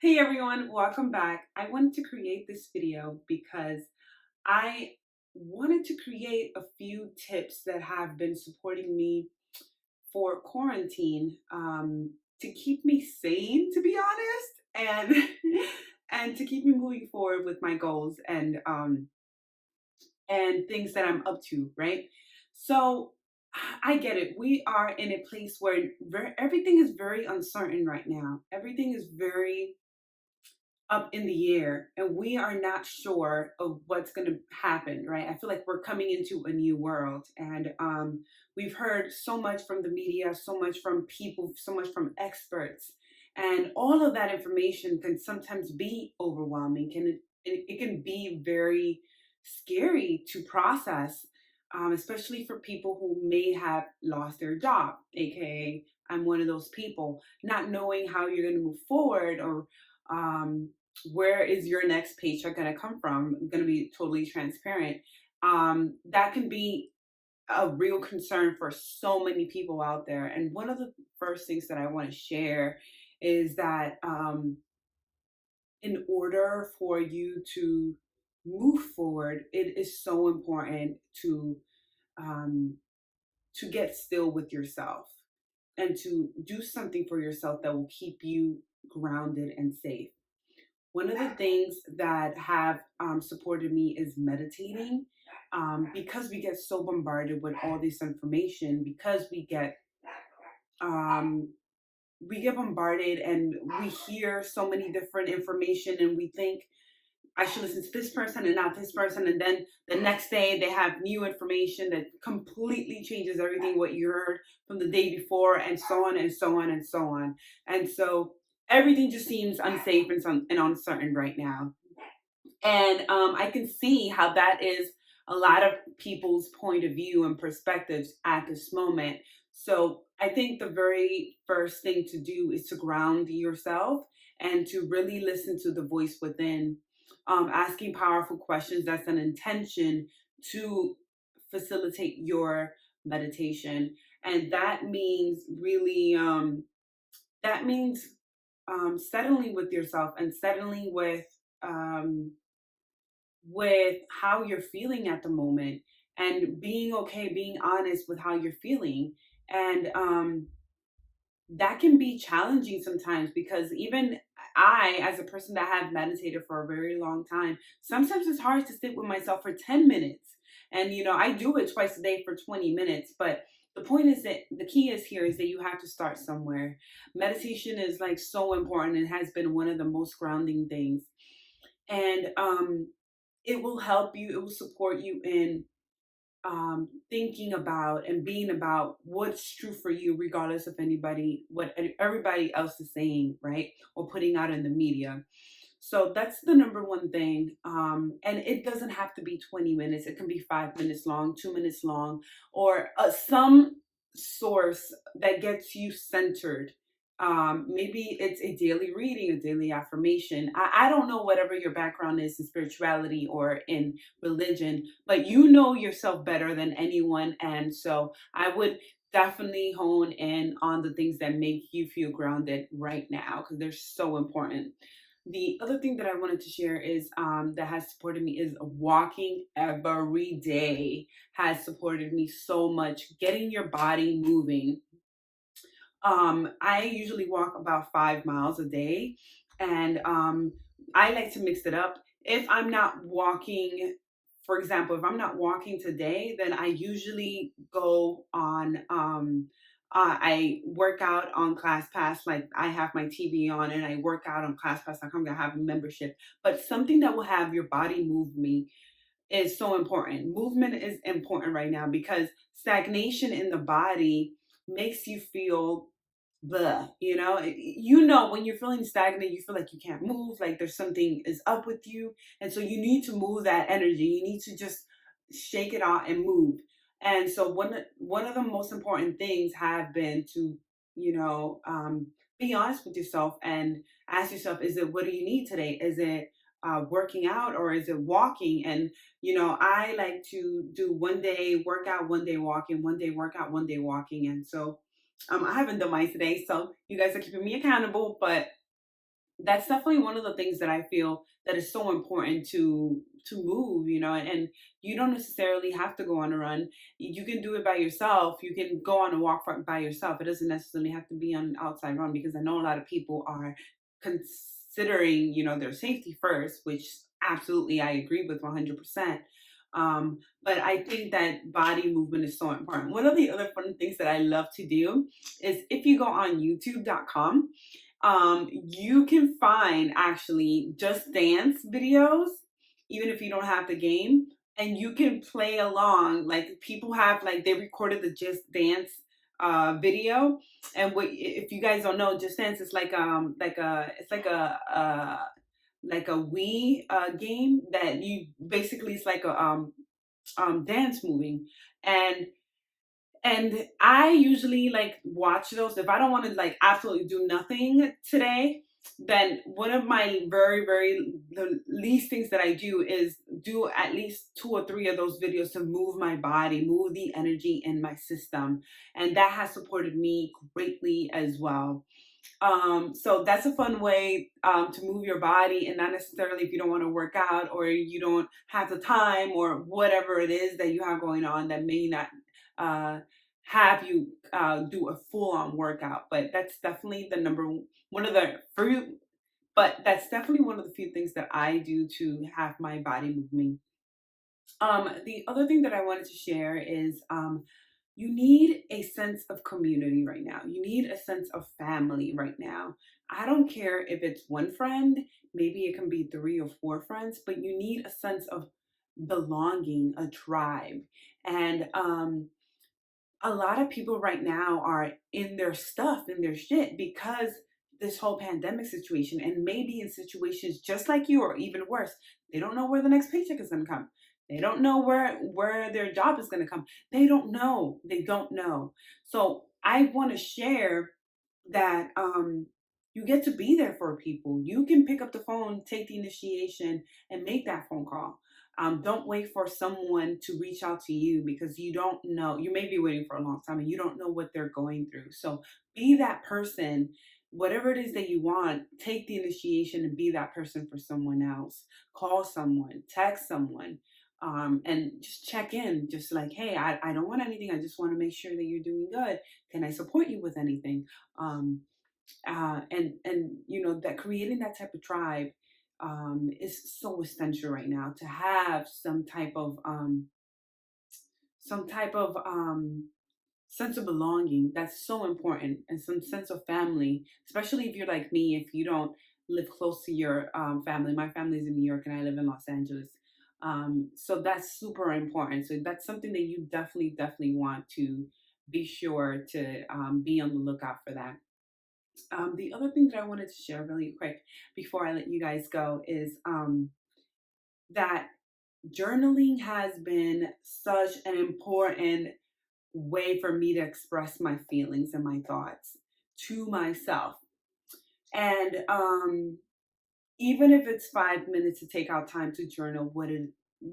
Hey everyone, welcome back. I wanted to create this video because I wanted to create a few tips that have been supporting me for quarantine to keep me sane, to be honest, and and to keep me moving forward with my goals and things that I'm up to, right? So I get it. We are in a place where everything is very uncertain right now. Everything is very up in the air and we are not sure of what's going to happen, right? I feel like we're coming into a new world, and we've heard so much from the media, so much from people, so much from experts, and all of that information can sometimes be overwhelming. It can be very scary to process, especially for people who may have lost their job, aka I'm one of those people, not knowing how you're going to move forward, or where is your next paycheck going to come from. I'm going to be totally transparent. That can be a real concern for so many people out there. And one of the first things that I want to share is that in order for you to move forward, it is so important um, to get still with yourself and to do something for yourself that will keep you grounded and safe. One of the things that have supported me is meditating, because we get so bombarded with all this information, because um, we get bombarded and we hear so many different information, and we think I should listen to this person and not this person, and then the next day they have new information that completely changes everything what you heard from the day before, and so on and so on and so on. And so everything just seems unsafe and uncertain right now. And I can see how that is a lot of people's point of view and perspectives at this moment. So I think the very first thing to do is to ground yourself and to really listen to the voice within, asking powerful questions. That's an intention to facilitate your meditation. And that means really, that means settling with yourself and settling um, with how you're feeling at the moment, and being okay, being honest with how you're feeling. And that can be challenging sometimes, because even I, as a person that have meditated for a very long time, sometimes it's hard to sit with myself for 10 minutes. And, I do it twice a day for 20 minutes. But the point is that the key is here is that you have to start somewhere. Meditation is like so important and has been one of the most grounding things. And it will help you, it will support you in thinking about and being about what's true for you, regardless of what everybody else is saying, right? Or putting out in the media. So that's the number one thing. And it doesn't have to be 20 minutes, it can be 5 minutes long, 2 minutes long, or some source that gets you centered. Maybe it's a daily reading, a daily affirmation. I don't know whatever your background is in spirituality or in religion, but you know yourself better than anyone. And so I would definitely hone in on the things that make you feel grounded right now, because they're so important. The other thing that I wanted to share is, that has supported me, is walking every day has supported me so much. Getting your body moving. I usually walk about 5 miles a day, and I like to mix it up. If I'm not walking, for example, if I'm not walking today, then I usually go on. I work out on ClassPass. Like, I have my TV on and I work out on ClassPass.com. I have a membership, but something that will have your body move me is so important. Movement is important right now, because stagnation in the body makes you feel when you're feeling stagnant, you feel like you can't move, like there's something is up with you. And so you need to move that energy. You need to just shake it out and move. And so one of the most important things have been to, you know, um, be honest with yourself and ask yourself, is it, what do you need today? Is it working out, or is it walking? And I like to do one day workout, one day walking, one day workout, one day walking. And so I haven't done mine today, so you guys are keeping me accountable. But that's definitely one of the things that I feel that is so important to move, and you don't necessarily have to go on a run. You can do it by yourself. You can go on a walk by yourself. It doesn't necessarily have to be on an outside run, because I know a lot of people are considering, their safety first, which absolutely I agree with 100%. But I think that body movement is so important. One of the other fun things that I love to do is, if you go on youtube.com, you can find actually Just Dance videos, even if you don't have the game, and you can play along. Like, people have, like, they recorded the Just Dance video, and if you guys don't know, Just Dance is like a Wii game that you basically, it's like a dance moving, and I usually like watch those. If I don't want to like absolutely do nothing today, then one of my the least things that I do is do at least two or three of those videos to move my body, move the energy in my system. And that has supported me greatly as well. So that's a fun way to move your body, and not necessarily if you don't want to work out, or you don't have the time, or whatever it is that you have going on that may not uh, have you do a full on workout. But that's definitely the one of the few, but that's definitely one of the few things that I do to have my body moving. The other thing that I wanted to share is, you need a sense of community right now. You need a sense of family right now. I don't care if it's one friend, maybe it can be three or four friends, but you need a sense of belonging, a tribe. And a lot of people right now are in their stuff, in their shit, because this whole pandemic situation, and maybe in situations just like you or even worse. They don't know where the next paycheck is going to come. They don't know where their job is going to come. They don't know. So I want to share that you get to be there for people. You can pick up the phone, take the initiation, and make that phone call. Don't wait for someone to reach out to you, because you don't know. You may be waiting for a long time and you don't know what they're going through. So be that person. Whatever it is that you want, take the initiation and be that person for someone else. Call someone, text someone, and just check in. Just like, hey, I don't want anything. I just want to make sure that you're doing good. Can I support you with anything? And that creating that type of tribe is so essential right now, to have some type of sense of belonging. That's so important, and some sense of family, especially if you're like me, if you don't live close to your family. My family's in New York and I live in Los Angeles. So that's super important. So that's something that you definitely want to be sure to be on the lookout for that. The other thing that I wanted to share really quick before I let you guys go is that journaling has been such an important way for me to express my feelings and my thoughts to myself. And even if it's 5 minutes to take out time to journal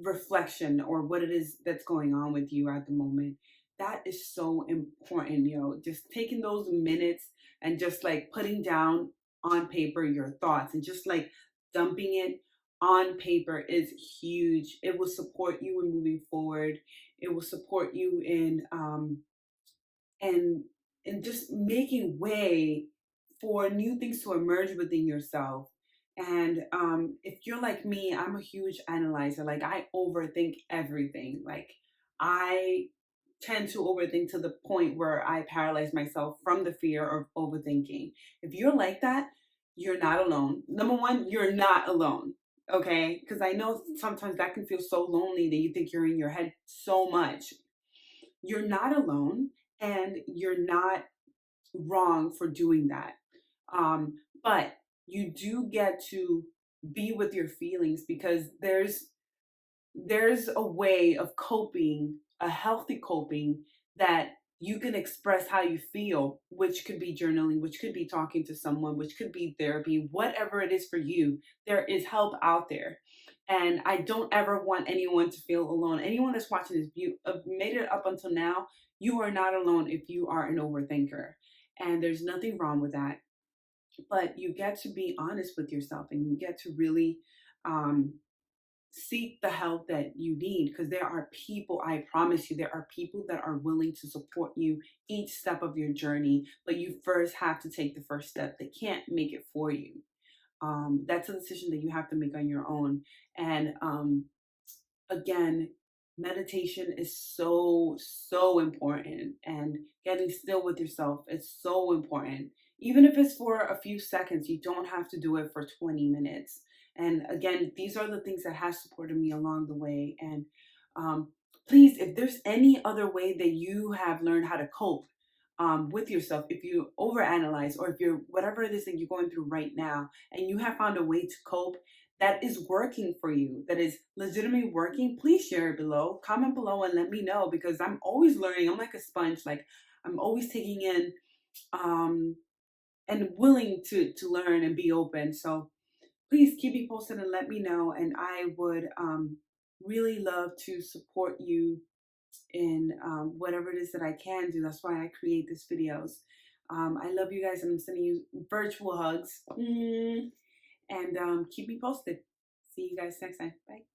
reflection, or what it is that's going on with you at the moment, that is so important. Just taking those minutes and just like putting down on paper your thoughts, and just like dumping it on paper is huge. It will support you in moving forward. It will support you in and just making way for new things to emerge within yourself. And if you're like me, I'm a huge analyzer. Like, I overthink everything. Like, I tend to overthink to the point where I paralyze myself from the fear of overthinking. If you're like that, you're not alone. Number one, you're not alone. Okay? Because I know sometimes that can feel so lonely that you think you're in your head so much. You're not alone, and you're not wrong for doing that. But you do get to be with your feelings, because there's a way of coping, a healthy coping, that you can express how you feel, which could be journaling, which could be talking to someone, which could be therapy, whatever it is for you. There is help out there. And I don't ever want anyone to feel alone. Anyone that's watching this, you have made it up until now, you are not alone if you are an overthinker. And there's nothing wrong with that. but you get to be honest with yourself, and you get to really um, seek the help that you need, because there are people, I promise you, there are people that are willing to support you each step of your journey, but you first have to take the first step. They can't make it for you. That's a decision that you have to make on your own. And again, meditation is so important, and getting still with yourself is so important. Even if it's for a few seconds, you don't have to do it for 20 minutes. And again, these are the things that have supported me along the way. And um, please, if there's any other way that you have learned how to cope with yourself, if you overanalyze, or if you're whatever it is that you're going through right now, and you have found a way to cope that is working for you, that is legitimately working, please share it below. Comment below and let me know, because I'm always learning. I'm like a sponge. Like, I'm always taking in um and willing to learn and be open. So please keep me posted and let me know. And I would really love to support you in whatever it is that I can do. That's why I create these videos. I love you guys, and I'm sending you virtual hugs. And keep me posted. See you guys next time. Bye.